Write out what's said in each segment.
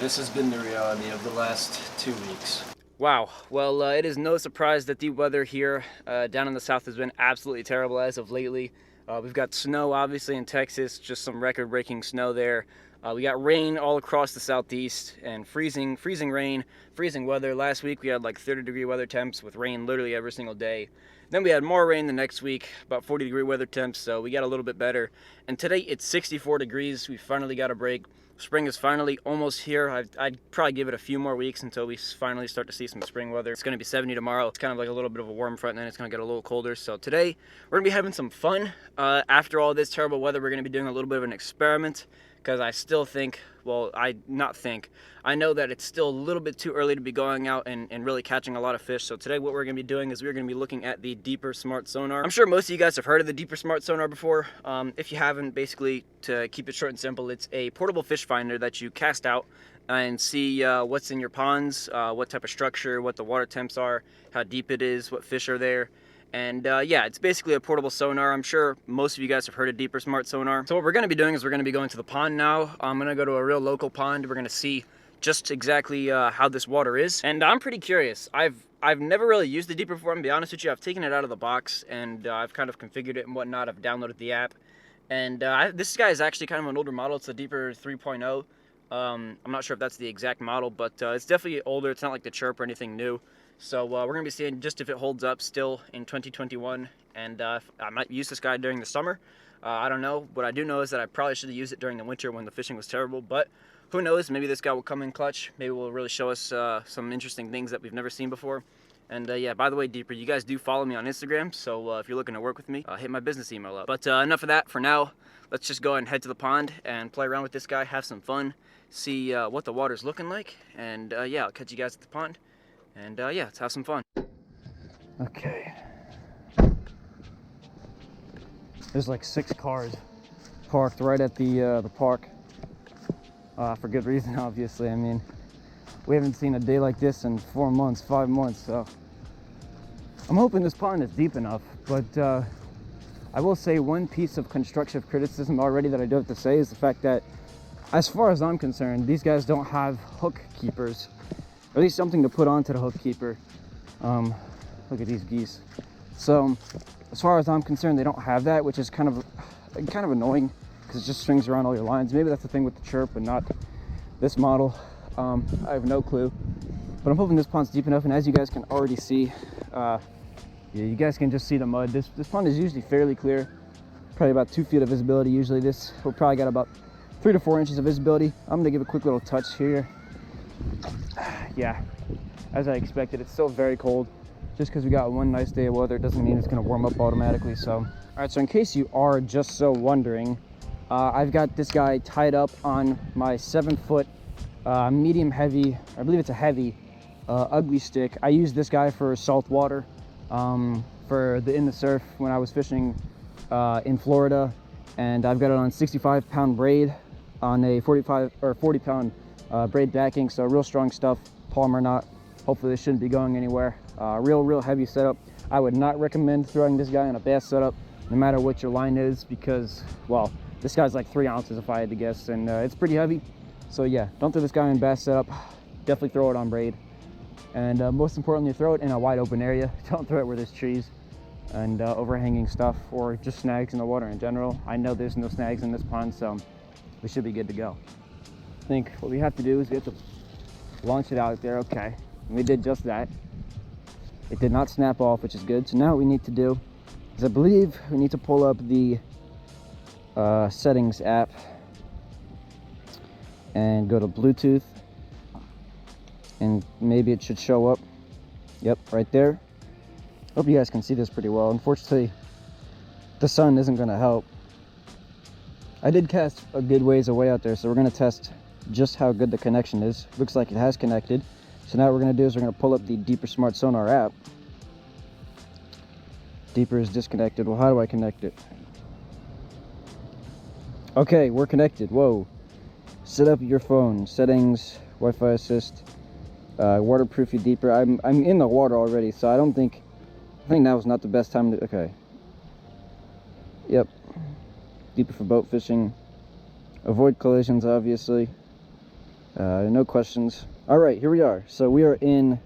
This has been the reality of the last 2 weeks. Wow. Well, it is no surprise that the weather here down in the south has been absolutely terrible as of lately. We've got snow, obviously, in Texas, just some record-breaking snow there. We got rain all across the southeast and freezing rain, freezing weather. Last week we had like 30-degree weather temps with rain literally every single day. Then we had more rain the next week, about 40-degree weather temps, so we got a little bit better. And today it's 64 degrees. We finally got a break. Spring is finally almost here. I'd probably give it a few more weeks until we finally start to see some spring weather. It's going to be 70 tomorrow. It's kind of like a little bit of a warm front, and then it's going to get a little colder. So today, we're going to be having some fun. After all this terrible weather, we're going to be doing a little bit of an experiment, because I still think, I know that it's still a little bit too early to be going out and really catching a lot of fish. So today what we're going to be doing is we're going to be looking at the Deeper Smart Sonar. I'm sure most of you guys have heard of the Deeper Smart Sonar before. If you haven't, basically, to keep it short and simple, it's a portable fish finder that you cast out and see what's in your ponds, what type of structure, what the water temps are, how deep it is, what fish are there. And yeah, it's basically a portable sonar. I'm sure most of you guys have heard of Deeper Smart Sonar. So what we're going to be doing is we're going to be going to the pond now. I'm going to go to a real local pond. We're going to see just exactly how this water is. And I'm pretty curious. I've never really used the Deeper before, to be honest with you. I've taken it out of the box and I've kind of configured it and whatnot. I've downloaded the app. And this guy is actually kind of an older model. It's a Deeper 3.0. I'm not sure if that's the exact model, but it's definitely older. It's not like the Chirp or anything new. So we're going to be seeing just if it holds up still in 2021, and I might use this guy during the summer. I don't know. What I do know is that I probably should have used it during the winter when the fishing was terrible, but who knows? Maybe this guy will come in clutch. Maybe will really show us some interesting things that we've never seen before. And yeah, by the way, Deeper, you guys do follow me on Instagram, so if you're looking to work with me, hit my business email up. But enough of that for now. Let's just go ahead and head to the pond and play around with this guy, have some fun, see what the water's looking like, and yeah, I'll catch you guys at the pond. And yeah, let's have some fun. Okay. There's like 6 cars parked right at the park. For good reason, obviously. I mean, we haven't seen a day like this in 4 months, 5 months, so I'm hoping this pond is deep enough. But I will say one piece of constructive criticism already that I do have to say is the fact that, as far as I'm concerned, these guys don't have hook keepers. Or at least something to put onto the hook keeper. Look at these geese. So, as far as I'm concerned, they don't have that, which is kind of annoying because it just strings around all your lines. Maybe that's the thing with the Chirp, but not this model. I have no clue. But I'm hoping this pond's deep enough, and as you guys can already see, yeah, you guys can just see the mud. This pond is usually fairly clear, probably about 2 feet of visibility. Usually this will probably got about 3 to 4 inches of visibility. I'm gonna give a quick little touch here. Yeah, as I expected, it's still very cold. Just because we got one nice day of weather doesn't mean it's going to warm up automatically. So, all right, so in case you are just so wondering, I've got this guy tied up on my 7-foot medium heavy, I believe it's a heavy, ugly stick. I used this guy for salt water, for the In the Surf when I was fishing in Florida, and I've got it on 65-pound braid on a 40-pound braid backing, so real strong stuff. Palmer knot. Hopefully this shouldn't be going anywhere. Real heavy setup. I would not recommend throwing this guy on a bass setup, no matter what your line is, because, well, this guy's like 3 ounces if I had to guess, and it's pretty heavy. So yeah, don't throw this guy in bass setup. Definitely throw it on braid, and most importantly, throw it in a wide open area. Don't throw it where there's trees and overhanging stuff, or just snags in the water in general. I know there's no snags in this pond, so we should be good to go. I think what we have to do is we have to launch it out there. Okay, and we did just that. It did not snap off, which is good. So now what we need to do is, I believe we need to pull up the settings app and go to Bluetooth, and maybe it should show up. Yep, right there. Hope you guys can see this pretty well. Unfortunately, the sun isn't going to help. I did cast a good ways away out there, so we're going to test just how good the connection is. Looks like it has connected. So now what we're going to do is we're going to pull up the Deeper Smart Sonar app. Deeper is disconnected. Well, how do I connect it? Okay, we're connected. Whoa. Set up your phone. Settings, Wi-Fi assist, waterproof your Deeper. I'm in the water already, so I think now is not the best time to, okay. Yep. Deeper for boat fishing. Avoid collisions, obviously. No questions. All right, here we are. So we are in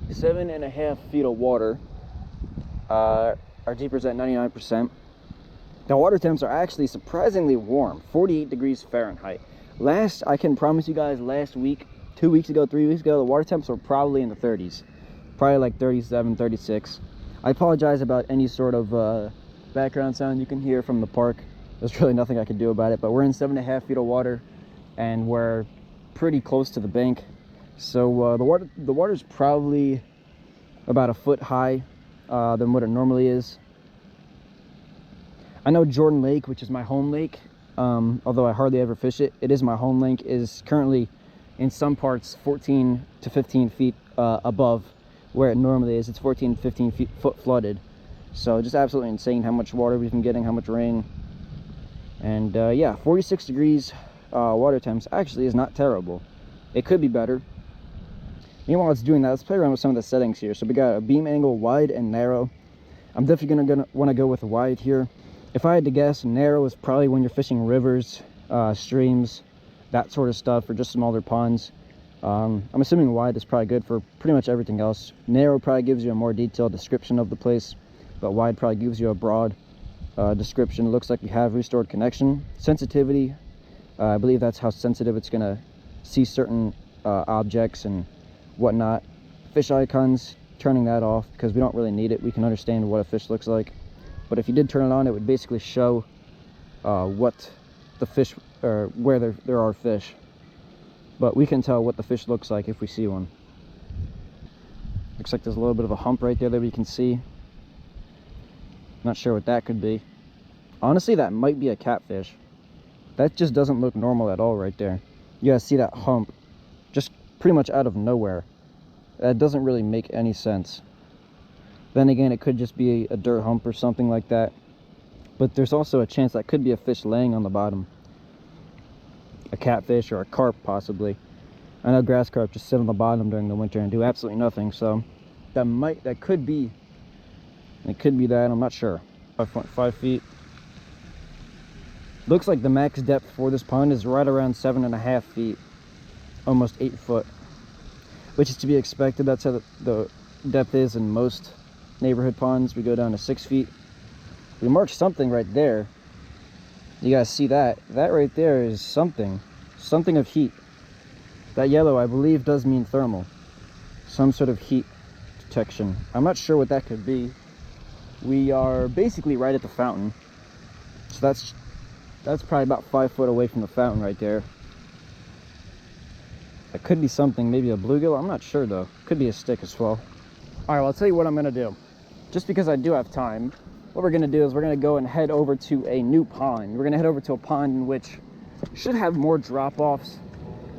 7.5 feet of water. Our deeper's at 99%. The water temps are actually surprisingly warm, 48 degrees Fahrenheit. I can promise you guys, last week, 2 weeks ago, 3 weeks ago, the water temps were probably in the 30s. Probably like 37, 36. I apologize about any sort of background sound you can hear from the park. There's really nothing I can do about it, but we're in 7.5 feet of water, and we're pretty close to the bank. So the water's probably about a foot high than what it normally is. I know Jordan Lake, which is my home lake, although I hardly ever fish it, it is my home lake, is currently in some parts 14 to 15 feet above where it normally is. It's 14 to 15 foot flooded. So just absolutely insane how much water we've been getting, how much rain. And yeah, 46 degrees water temps actually is not terrible. It could be better. Meanwhile it's doing that, let's play around with some of the settings here. So we got a beam angle, wide and narrow. I'm definitely gonna want to go with wide here. If I had to guess, narrow is probably when you're fishing rivers, streams, that sort of stuff, or just smaller ponds. I'm assuming wide is probably good for pretty much everything else. Narrow probably gives you a more detailed description of the place, but wide probably gives you a broad description. It looks like you have restored connection. Sensitivity, I believe that's how sensitive it's gonna see certain objects and whatnot. Fish icons, turning that off because we don't really need it. We can understand what a fish looks like. But if you did turn it on, it would basically show what the fish, or where there are fish. But we can tell what the fish looks like if we see one. Looks like there's a little bit of a hump right there that we can see. Not sure what that could be. Honestly, that might be a catfish. That just doesn't look normal at all right there. You guys see that hump just pretty much out of nowhere. That doesn't really make any sense. Then again, it could just be a dirt hump or something like that. But there's also a chance that could be a fish laying on the bottom. A catfish or a carp, possibly. I know grass carp just sit on the bottom during the winter and do absolutely nothing, so that could be that, I'm not sure. 5.5 feet. Looks like the max depth for this pond is right around 7.5 feet, almost 8 foot, which is to be expected. That's how the depth is in most neighborhood ponds. We go down to 6 feet. We marked something right there. You guys see that? That right there is something of heat. That yellow, I believe, does mean thermal, some sort of heat detection. I'm not sure what that could be. We are basically right at the fountain, so that's probably about 5 foot away from the fountain right there. That could be something, maybe a bluegill. I'm not sure though. Could be a stick as well. All right, well, I'll tell you what I'm gonna do. Just because I do have time, what we're gonna do is we're gonna go and head over to a new pond. We're gonna head over to a pond in which should have more drop-offs.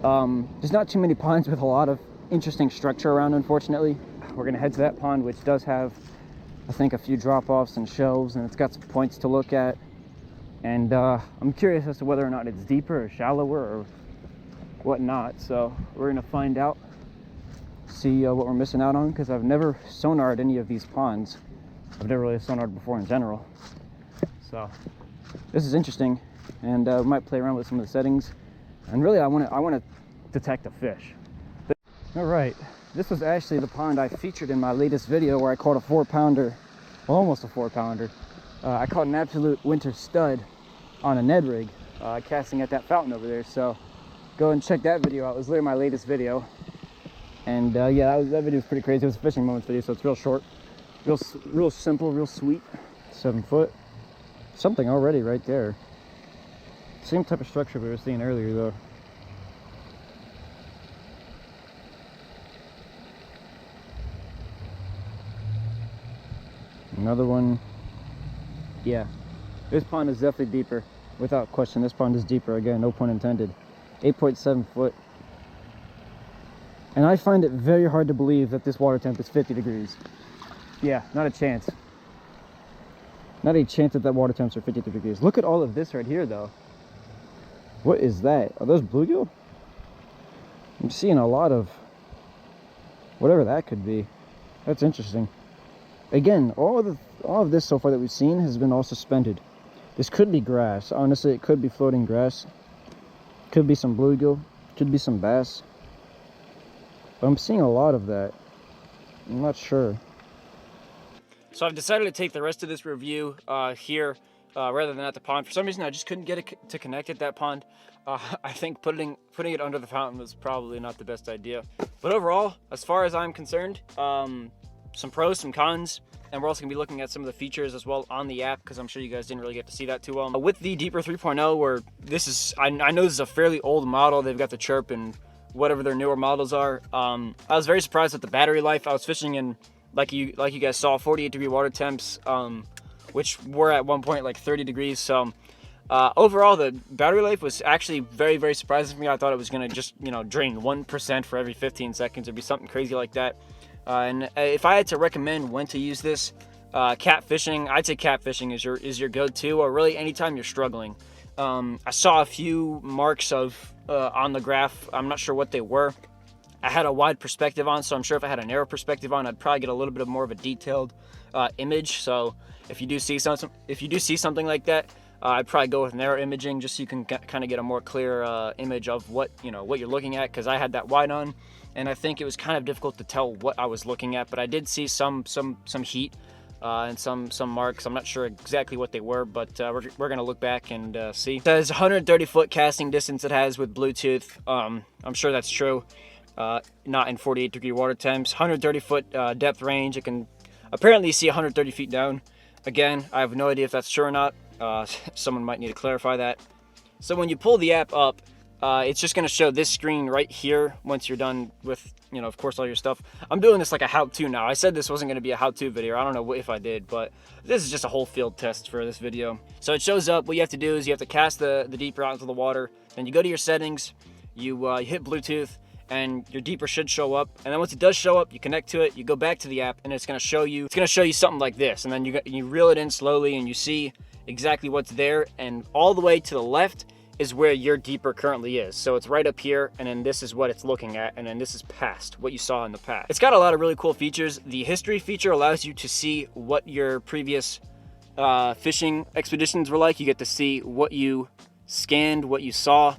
There's not too many ponds with a lot of interesting structure around, unfortunately. We're gonna head to that pond, which does have, I think, a few drop-offs and shelves, and it's got some points to look at. And I'm curious as to whether or not it's deeper or shallower or whatnot. So we're gonna find out, see what we're missing out on, because I've never sonared any of these ponds. I've never really sonared before in general. So this is interesting, and we might play around with some of the settings. And really, I want to detect a fish. All right, this was actually the pond I featured in my latest video where I caught a 4-pounder, well, almost a 4-pounder. I caught an absolute winter stud on a Ned rig, casting at that fountain over there. So go and check that video out. It was literally my latest video. And yeah, that video was pretty crazy. It was a fishing moments video, so it's real short, real simple, real sweet. 7 foot. Something already right there. Same type of structure we were seeing earlier though. Another one. Yeah, this pond is definitely deeper. Without question, this pond is deeper. Again, no pun intended. 8.7 foot. And I find it very hard to believe that this water temp is 50 degrees. Yeah, not a chance. Not a chance that water temps are 52 degrees. Look at all of this right here though. What is that? Are those bluegill? I'm seeing a lot of whatever that could be. That's interesting. Again, all of this so far that we've seen has been all suspended. This could be grass. Honestly, it could be floating grass. Could be some bluegill. Should be some bass. But I'm seeing a lot of that. I'm not sure. So I've decided to take the rest of this review here rather than at the pond. For some reason, I just couldn't get it to connect at that pond. I think putting it under the fountain was probably not the best idea. But overall, as far as I'm concerned, some pros, some cons, and we're also going to be looking at some of the features as well on the app, because I'm sure you guys didn't really get to see that too well. With the Deeper 3.0, where this is, I know this is a fairly old model. They've got the Chirp and whatever their newer models are. I was very surprised at the battery life. I was fishing in, like you guys saw, 48-degree water temps, which were at one point like 30 degrees. So overall, the battery life was actually very, very surprising for me. I thought it was going to just, drain 1% for every 15 seconds. It'd be something crazy like that. And if I had to recommend when to use this, catfishing, I'd say catfishing is your go-to, or really anytime you're struggling. I saw a few marks of on the graph. I'm not sure what they were. I had a wide perspective on, so I'm sure if I had a narrow perspective on, I'd probably get a little bit more of a detailed image. So if you do see something like that, I'd probably go with narrow imaging, just so you can kind of get a more clear image of what you're looking at. Because I had that wide on, and I think it was kind of difficult to tell what I was looking at. But I did see some heat and some marks. I'm not sure exactly what they were, but we're gonna look back and see. It says 130 foot casting distance it has with Bluetooth. I'm sure that's true. Not in 48-degree water temps. 130 foot depth range. It can apparently see 130 feet down. Again, I have no idea if that's true or not. Someone might need to clarify that. So when you pull the app up, it's just going to show this screen right here once you're done with, of course, all your stuff. I'm doing this like a how-to now. I said this wasn't going to be a how-to video. I don't know if I did, but this is just a whole field test for this video. So it shows up. What you have to do is you have to cast the Deeper out into the water. Then you go to your settings. You hit Bluetooth, and your Deeper should show up. And then once it does show up, you connect to it. You go back to the app, and it's going to show you something like this. And then you reel it in slowly, and you see exactly what's there. And all the way to the left is where your Deeper currently is. So it's right up here, and then this is what it's looking at, and then this is past what you saw in the past. It's got a lot of really cool features. The history feature allows you to see what your previous fishing expeditions were like. You get to see what you scanned, what you saw.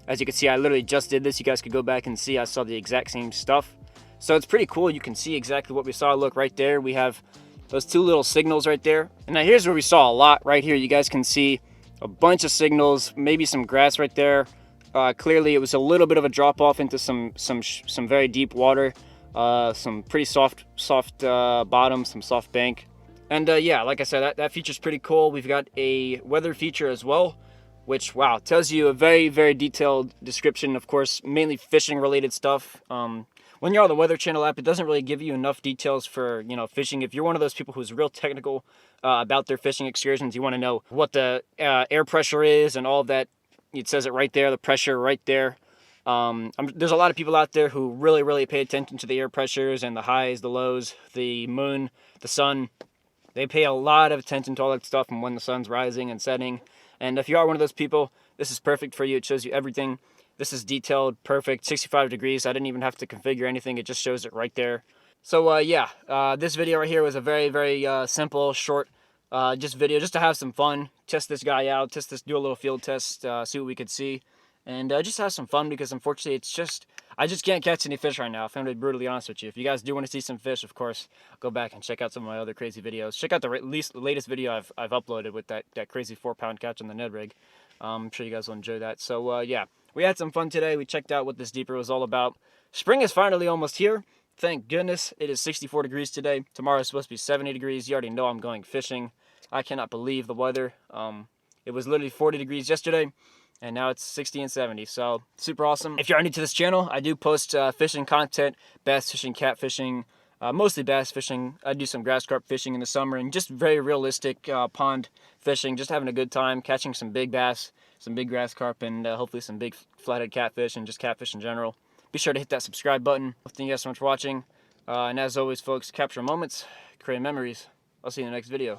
As you can see, I literally just did this. You guys could go back and see I saw the exact same stuff. So it's pretty cool. You can see exactly what we saw. Look right there. We have those two little signals right there. And now here's where we saw a lot right here. You guys can see a bunch of signals, maybe some grass right there. Clearly it was a little bit of a drop off into some very deep water, some pretty soft bottom, some soft bank. And yeah, like I said, that feature's pretty cool. We've got a weather feature as well, which, wow, tells you a very, very detailed description, of course, mainly fishing related stuff. When you're on the Weather Channel app, it doesn't really give you enough details for, fishing. If you're one of those people who's real technical about their fishing excursions, you want to know what the air pressure is and all of that. It says it right there, the pressure right there. There's a lot of people out there who really, really pay attention to the air pressures and the highs, the lows, the moon, the sun. They pay a lot of attention to all that stuff and when the sun's rising and setting. And if you are one of those people, this is perfect for you. It shows you everything. This is detailed, perfect, 65 degrees. I didn't even have to configure anything. It just shows it right there. So yeah, this video right here was a very, very simple, short video just to have some fun, test this guy out, do a little field test, see what we could see, and just have some fun, because unfortunately I just can't catch any fish right now, if I'm going to be brutally honest with you. If you guys do want to see some fish, of course, go back and check out some of my other crazy videos. Check out the latest video I've uploaded with that crazy 4-pound catch on the Ned rig. I'm sure you guys will enjoy that. So yeah, we had some fun today. We checked out what this Deeper was all about. Spring is finally almost here. Thank goodness. It is 64 degrees today. Tomorrow is supposed to be 70 degrees. You already know I'm going fishing. I cannot believe the weather. It was literally 40 degrees yesterday, and now it's 60 and 70, so super awesome. If you're new to this channel, I do post fishing content, bass fishing, catfishing, mostly bass fishing. I do some grass carp fishing in the summer, and just very realistic pond fishing, just having a good time, catching some big bass, some big grass carp, and hopefully some big flathead catfish, and just catfish in general. Be sure to hit that subscribe button. Thank you guys so much for watching, and as always, folks, capture moments, create memories. I'll see you in the next video.